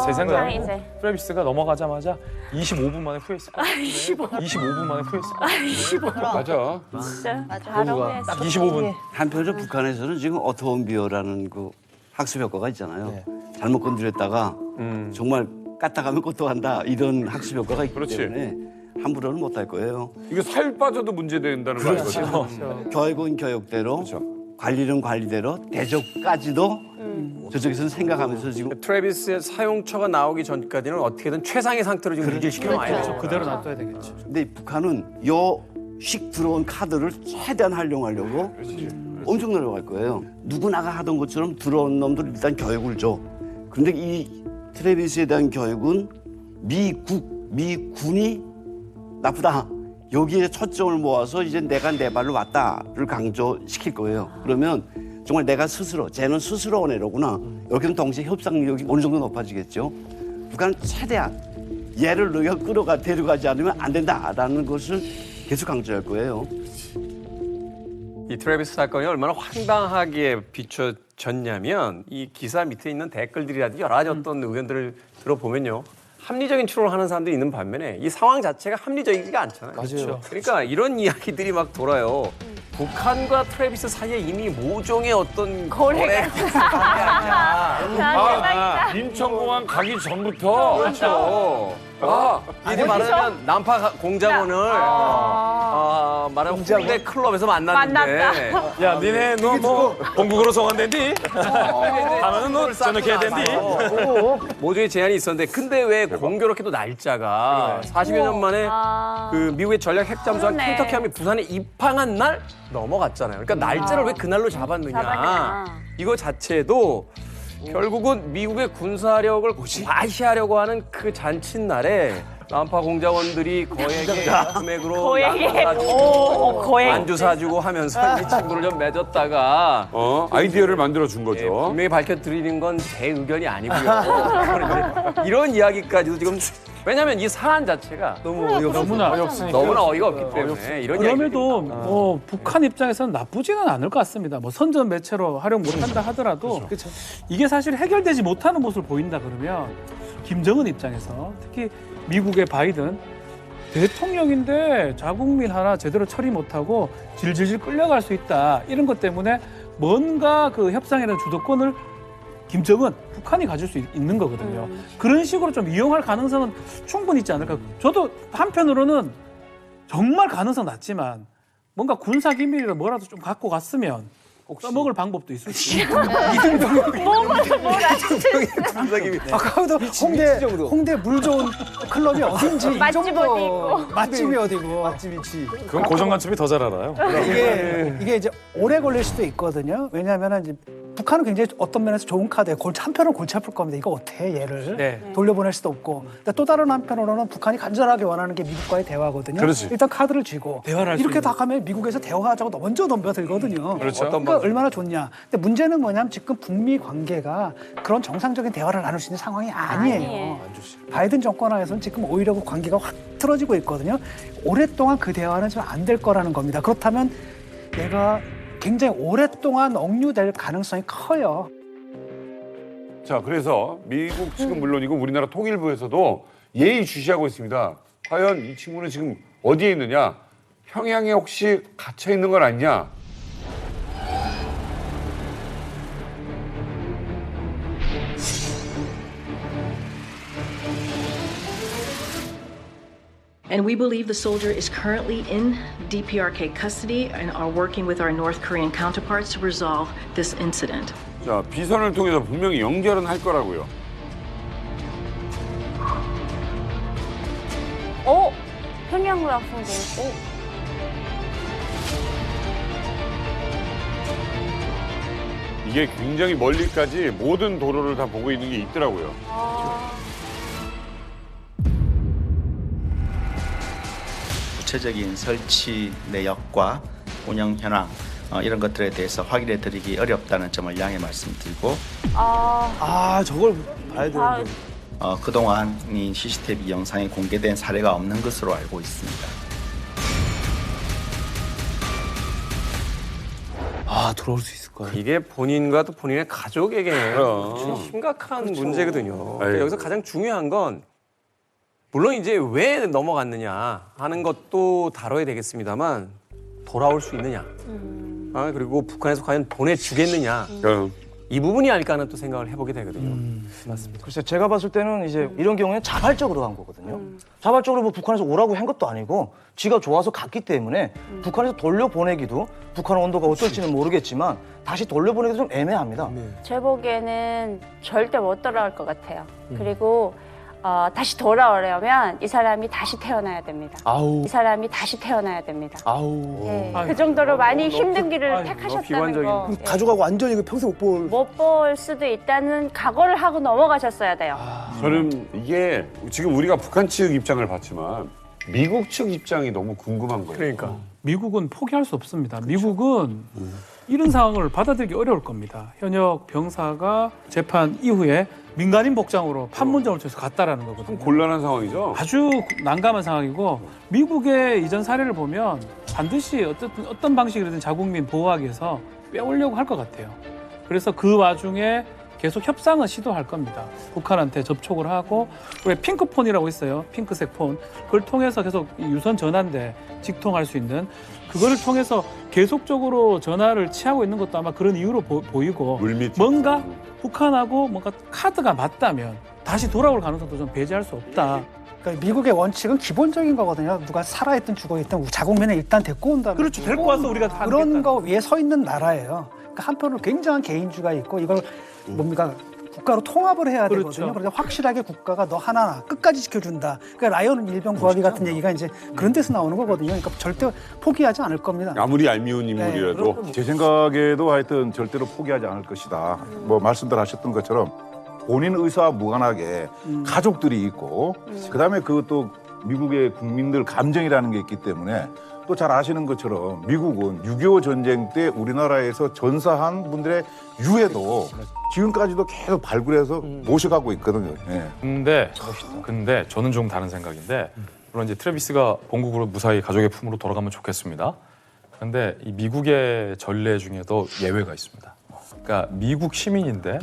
제 생각에는 트래비스가 넘어가자마자 25분 만에 후회했을 것 같아요. 25분 만에 후회했을 것 같아요. 맞아. 진짜 잘하고 했어. 25분. 한편으로 북한에서는 지금 어토원비어라는 그 학습 효과가 있잖아요. 잘못 건드렸다가 정말 까딱하면 꽃도한다 이런 학습 효과가 있기 때문에 함부로는 못할 거예요. 이게 살 빠져도 문제된다는 거 아니거든요. 교육은 교육대로 관리는 관리대로 대접까지도 저쪽에서는 생각하면서 지금 트래비스의 사용처가 나오기 전까지는 어떻게든 최상의 상태로 지금 유지시켜 놔야 되죠. 그대로 놔둬야 되겠죠. 근데 북한은 식 들어온 카드를 최대한 활용하려고 엄청 노력할 거예요. 누구나가 하던 것처럼 들어온 놈들 일단 교육을 줘. 그런데 이 트래비스에 대한 교육은 미국 미군이 나쁘다. 여기에 초점을 모아서 이제 내가 내 발로 왔다를 강조시킬 거예요. 그러면 정말 내가 스스로, 쟤는 스스로 원해로구나. 이렇게는 동시에 협상력이 어느 정도 높아지겠죠. 북한은 최대한 얘를 너희가 데려가지 않으면 안 된다라는 것을 계속 강조할 거예요. 이 트래비스 사건이 얼마나 황당하게 비춰졌냐면 이 기사 밑에 있는 댓글들이라든지 여러 가지 어떤 의견들을 들어보면요. 합리적인 추론을 하는 사람들이 있는 반면에 이 상황 자체가 합리적이지가 않잖아요. 맞아요. 그러니까 이런 이야기들이 막 돌아요. 북한과 트래비스 사이에 이미 모종의 어떤 거래가 인천공항 가기 전부터. 그렇죠. 이제 말하면 난파 공작원을 말하면 홍대 클럽에서 만났는데 야, 니네 너 뭐 본국으로 송환된디? 가면은 너 저녁해야 된디? 모종의 제안이 있었는데 근데 왜 공교롭게도 날짜가 40여 년 만에 그 미국의 전략 핵잠수함 켄터키함이 부산에 입항한 날 넘어갔잖아요. 그러니까 날짜를 왜 그날로 잡았느냐. 이거 자체도 결국은 미국의 군사력을 과시하려고 하는 그 잔칫날에 난파 공작원들이 거액의 금액으로 안주 사주고 하면서 이 친구를 좀 맺었다가 아이디어를 만들어 준 거죠. 분명히 밝혀드리는 건 제 의견이 아니고요. 이런 이야기까지도 지금 왜냐하면 이 사안 자체가 너무나 어이가 없기 때문에 이런 그럼에도 뭐 북한 입장에서는 나쁘지는 않을 것 같습니다. 뭐 선전 매체로 활용 못한다 하더라도 이게 사실 해결되지 못하는 모습을 보인다 그러면 김정은 입장에서 특히 미국의 바이든 대통령인데 자국민 하나 제대로 처리 못하고 질질질 끌려갈 수 있다. 이런 것 때문에 뭔가 그 협상에 대한 주도권을 김정은, 북한이 가질 수 있는 거거든요. 그런 식으로 좀 이용할 가능성은 충분히 있지 않을까. 저도 한편으로는 정말 가능성 낮지만 뭔가 군사기밀이라 뭐라도 좀 갖고 갔으면 써먹을 방법도 있을 수 있어요. 아까도 홍대 물 좋은 클럽이 어딘지 맛집 어디 있고 맛집이 어디고 맛집 위치. 그건 고정관집이 더 잘 알아요. 이게 이제 오래 걸릴 수도 있거든요. 왜냐하면 이제 북한은 굉장히 어떤 면에서 좋은 카드예요. 한편은 골치 아플 겁니다. 이거 어떻게 얘를 돌려보낼 수도 없고. 또 다른 한편으로는 북한이 간절하게 원하는 게 미국과의 대화거든요. 그렇지. 일단 카드를 쥐고 수 이렇게 다 가면 미국에서 대화하자고 먼저 넘겨들거든요. 그렇죠. 그러니까 얼마나 좋냐. 근데 문제는 뭐냐면 지금 북미 관계가 그런 정상적인 대화를 나눌 수 있는 상황이 아니에요. 바이든 정권 하에서는 지금 오히려 그 관계가 확 틀어지고 있거든요. 오랫동안 그 대화는 좀 안 될 거라는 겁니다. 그렇다면 얘가 굉장히 오랫동안 억류될 가능성이 커요. 자, 그래서 미국 측은 물론이고 우리나라 통일부에서도 예의주시하고 있습니다. 과연 이 친구는 지금 어디에 있느냐? 평양에 혹시 갇혀 있는 건 아니냐? And we believe the soldier is currently in DPRK custody and are working with our North Korean counterparts to resolve this incident. 자, 비선을 통해서 분명히 연결은 할 거라고요. 평양으로 학생들. 이게 굉장히 멀리까지 모든 도로를 다 보고 있는 게 있더라고요. 구체적인 설치 내역과 운영 현황 이런 것들에 대해서 확인해 드리기 어렵다는 점을 양해 말씀드리고 저걸 봐야 되는데 그동안 이 CCTV 영상이 공개된 사례가 없는 것으로 알고 있습니다. 돌아올 수 있을까요? 이게 본인과 또 본인의 가족에게 심각한 문제거든요. 그러니까 여기서 가장 중요한 건 물론 이제 왜 넘어갔느냐 하는 것도 다뤄야 되겠습니다만 돌아올 수 있느냐 그리고 북한에서 과연 보내주겠느냐 이 부분이 아닐까 하는 또 생각을 해보게 되거든요. 맞습니다. 글쎄 제가 봤을 때는 이제 이런 경우에는 자발적으로 간 거거든요. 자발적으로 뭐 북한에서 오라고 한 것도 아니고 지가 좋아서 갔기 때문에 북한에서 돌려보내기도 북한 온도가 어떨지는 모르겠지만 다시 돌려보내기도 좀 애매합니다. 제 보기에는 절대 못 돌아올 것 같아요. 그리고 다시 돌아오려면 이 사람이 다시 태어나야 됩니다. 아우. 이 사람이 다시 태어나야 됩니다. 아우. 예, 그 정도로 많이 힘든 길을 택하셨다는 거. 그럼 가족하고 완전히 그 평생 못 볼 수도 있다는 각오를 하고 넘어가셨어야 돼요. 저는 이게 지금 우리가 북한 측 입장을 봤지만 미국 측 입장이 너무 궁금한 거예요. 그러니까. 미국은 포기할 수 없습니다. 미국은 이런 상황을 받아들이기 어려울 겁니다. 현역 병사가 재판 이후에 민간인 복장으로 판문점을 통해서 갔다라는 거거든요. 곤란한 상황이죠. 아주 난감한 상황이고 미국의 이전 사례를 보면 반드시 어떤 방식이든 자국민 보호하기 위해서 빼오려고 할 것 같아요. 그래서 그 와중에 계속 협상은 시도할 겁니다. 북한한테 접촉을 하고 왜 핑크폰이라고 있어요. 핑크색 폰. 그걸 통해서 계속 유선 전화인데 직통할 수 있는 그거를 통해서 계속적으로 전화를 취하고 있는 것도 아마 그런 이유로 보이고 뭔가 북한하고 뭔가 카드가 맞다면 다시 돌아올 가능성도 좀 배제할 수 없다. 그러니까 미국의 원칙은 기본적인 거거든요. 누가 살아있든 죽어있든 자국민은 일단 데리고 온다는. 그렇죠. 데리고 와서 우리가 그런 거 위에 서 있는 나라예요. 그러니까 한편으로 굉장한 개인주의가 있고 이걸 뭡니까 국가로 통합을 해야 되거든요. 그렇죠. 그런데 확실하게 국가가 너 하나 끝까지 지켜준다. 그러니까 라이언 일병 구하기 같은 얘기가 이제 그런 데서 나오는 거거든요. 그러니까 절대 포기하지 않을 겁니다. 아무리 얄미운 인물이라도. 제 생각에도 하여튼 절대로 포기하지 않을 것이다. 뭐 말씀들 하셨던 것처럼 본인 의사와 무관하게 가족들이 있고 그다음에 그것도 미국의 국민들 감정이라는 게 있기 때문에 또 잘 아시는 것처럼 미국은 6.25 전쟁 때 우리나라에서 전사한 분들의 유해도 지금까지도 계속 발굴해서 모셔가고 있거든요. 예. 근데 저는 좀 다른 생각인데 물론 이제 트래비스가 본국으로 무사히 가족의 품으로 돌아가면 좋겠습니다. 그런데 이 미국의 전례 중에도 예외가 있습니다. 그러니까 미국 시민인데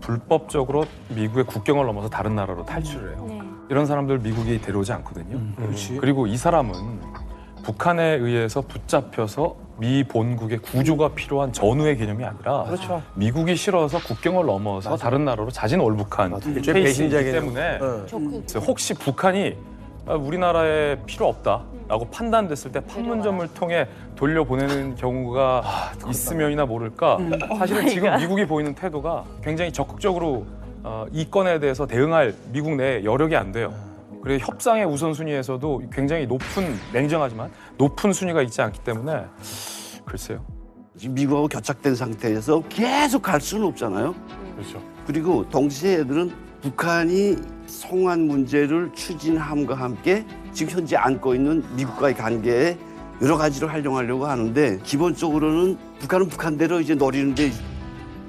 불법적으로 미국의 국경을 넘어서 다른 나라로 탈출을 해요. 이런 사람들 미국이 데려오지 않거든요. 그리고 이 사람은 북한에 의해서 붙잡혀서 미 본국의 구조가 필요한 전후의 개념이 아니라 미국이 싫어서 국경을 넘어서 다른 나라로 자진 월북한 케이스이기 때문에 그래서 혹시 북한이 우리나라에 필요 없다라고 판단됐을 때 판문점을 통해 돌려보내는 경우가 있으면이나 모를까 사실은 지금 미국이 보이는 태도가 굉장히 적극적으로 이 건에 대해서 대응할 미국 내 여력이 안 돼요. 그리고 협상의 우선순위에서도 굉장히 냉정하지만 높은 순위가 있지 않기 때문에 글쎄요. 지금 미국하고 겨착된 상태에서 계속 갈 수는 없잖아요. 그렇죠. 그리고 동시에 애들은 북한이 송환 문제를 추진함과 함께 지금 현재 안고 있는 미국과의 관계에 여러 가지로 활용하려고 하는데 기본적으로는 북한은 북한대로 이제 노리는데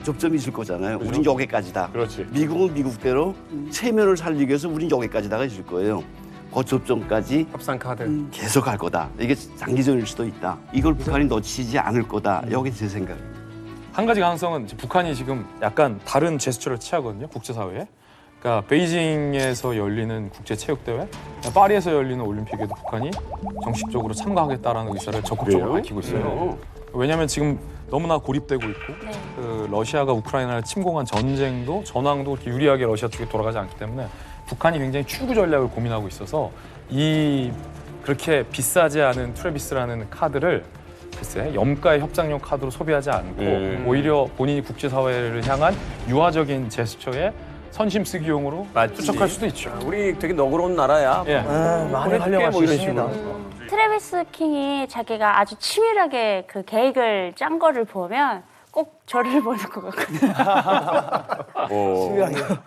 접점이 있을 거잖아요. 그렇죠. 우린 여기까지다. 그렇지. 미국은 미국대로 체면을 살리기 위해서 우린 여기까지다가 있을 거예요. 그 접점까지 협상 카드 계속 갈 거다. 이게 장기전일 수도 있다. 이걸 북한이 놓치지 않을 거다. 여기 제 생각입니다. 한 가지 가능성은 북한이 지금 약간 다른 제스처를 취하거든요. 국제사회에. 그러니까 베이징에서 열리는 국제체육대회, 파리에서 열리는 올림픽에도 북한이 정식적으로 참가하겠다라는 의사를 적극적으로 밝히고 있어요. 왜냐하면 지금 너무나 고립되고 있고 그 러시아가 우크라이나를 침공한 전쟁도 전황도 그렇게 유리하게 러시아 쪽에 돌아가지 않기 때문에 북한이 굉장히 추구 전략을 고민하고 있어서 이 그렇게 비싸지 않은 트래비스라는 카드를 글쎄 염가의 협상용 카드로 소비하지 않고 오히려 본인이 국제사회를 향한 유화적인 제스처에 선심 쓰기용으로 투척할 수도 있죠. 우리 되게 너그러운 나라야. 많이 활용할 수 있습니다. 트래비스 킹이 자기가 아주 치밀하게 그 계획을 짠 거를 보면 꼭 저를 보는 것 같거든요.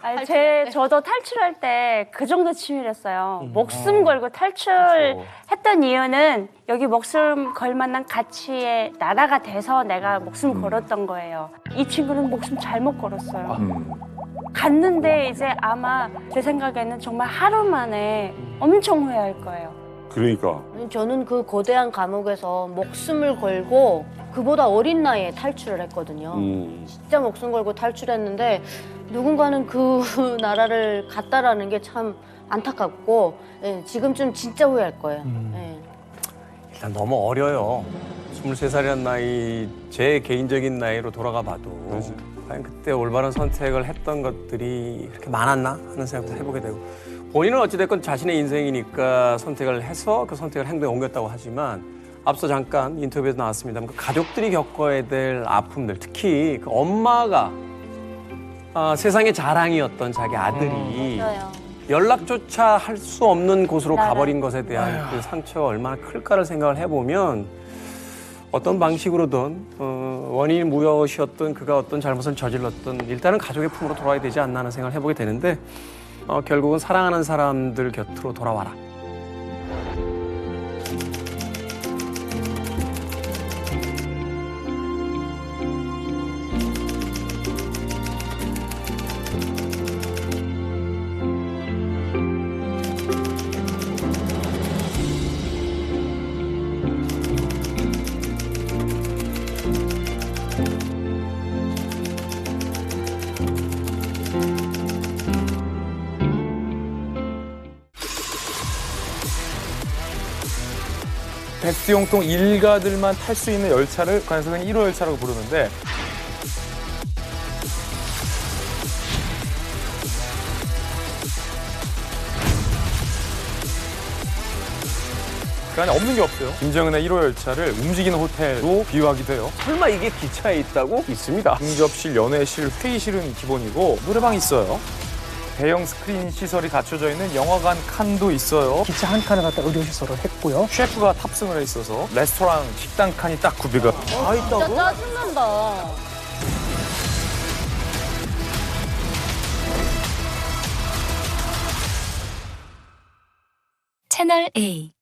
아니, 저도 탈출할 때 그 정도 치밀했어요. 목숨 걸고 탈출했던 이유는 여기 목숨 걸 만한 가치의 나라가 돼서 내가 목숨 걸었던 거예요. 이 친구는 목숨 잘못 걸었어요. 갔는데 이제 아마 제 생각에는 정말 하루 만에 엄청 후회할 거예요. 그러니까. 저는 그 거대한 감옥에서 목숨을 걸고 그보다 어린 나이에 탈출을 했거든요. 진짜 목숨 걸고 탈출했는데 누군가는 그 나라를 갔다라는 게 참 안타깝고 지금쯤 진짜 후회할 거예요. 일단 너무 어려요. 23살이라는 나이, 제 개인적인 나이로 돌아가 봐도 과연 그때 올바른 선택을 했던 것들이 그렇게 많았나 하는 생각도 해보게 되고 본인은 어찌됐건 자신의 인생이니까 선택을 해서 그 선택을 행동에 옮겼다고 하지만 앞서 잠깐 인터뷰에서 나왔습니다만 그 가족들이 겪어야 될 아픔들 특히 그 엄마가 세상의 자랑이었던 자기 아들이 연락조차 할 수 없는 곳으로 나라. 가버린 것에 대한 그 상처가 얼마나 클까를 생각을 해보면 어떤 방식으로든 원인이 무엇이었든 그가 어떤 잘못을 저질렀든 일단은 가족의 품으로 돌아와야 되지 않나 하는 생각을 해보게 되는데 결국은 사랑하는 사람들 곁으로 돌아와라. 백두용통 일가들만 탈 수 있는 열차를 관에서는 1호 열차라고 부르는데 그 안에 없는 게 없어요. 김정은의 1호 열차를 움직이는 호텔로 비유하기도 해요. 설마 이게 기차에 있다고? 있습니다. 응접실, 연회실, 회의실은 기본이고 노래방이 있어요. 대형 스크린 시설이 갖춰져 있는 영화관 칸도 있어요. 기차 한 칸을 갖다 의료시설을 했고요. 셰프가 탑승을 해 있어서 레스토랑 식당 칸이 딱 구비가 다 있다고? 진짜 짜증난다. 채널 A